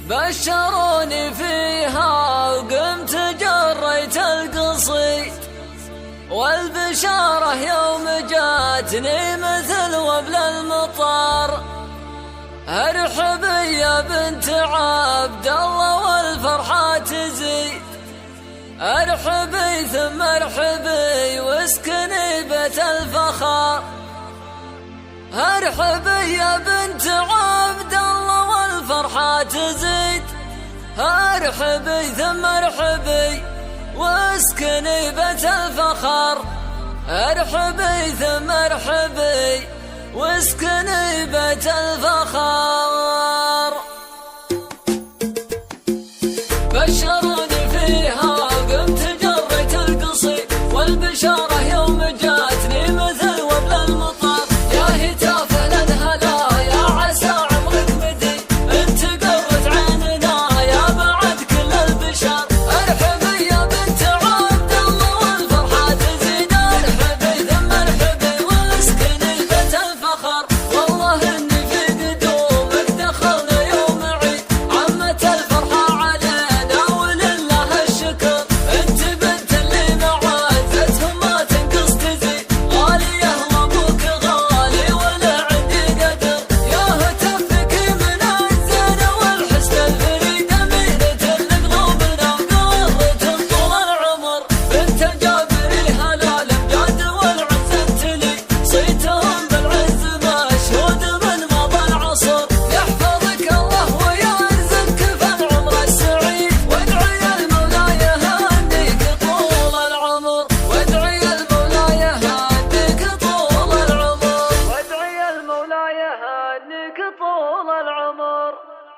بشروني فيها وقمت جريت القصيد، والبشارة يوم جاتني مثل وبل المطر. ارحبي يا بنت عبد الله والفرحة تزيد، ارحبي ثم ارحبي واسكني بيت الفخر. ارحبي يا بنت عبد الله والفرحة تزيد، ارحبي ثم ارحبي واسكني بيت الفخر. ارحبي ثم ارحبي واسكني بيت الفخر. بشروني فيها قمت جريت القصيد، والبشارة يوم جاتني مثل وبل المطر. يا هتاف الهلا يا عسى عمرك مدي، انت قرة عيننا يا بعد كل البشر. ارحبي يا بنت عبد الله والفرحة تزيد، ارحبي ثم ارحبي واسكني بيت الفخر. والله اني في قدومك دخلنا يوم عيد، عمت الفرحة علينا ولله الشكر. انت بنت اللي معزتهم ما تنقص تزيد، غالية وابوك غالي ولا عندي قدر. يا هتفك من الزين والحسن الفريد، امينة لقلوبنا وقرة طول العمر. بنت جابري هلال امجاد والعز تلي، صيتهم بالعز مشهود من مضى العصر. يحفظك الله ويرزقك في العمر السعيد، وادعي المولى يهنيك طول العمر. وادعي المولى يهنيك طول العمر، وادعي المولى يهنيك طول العمر.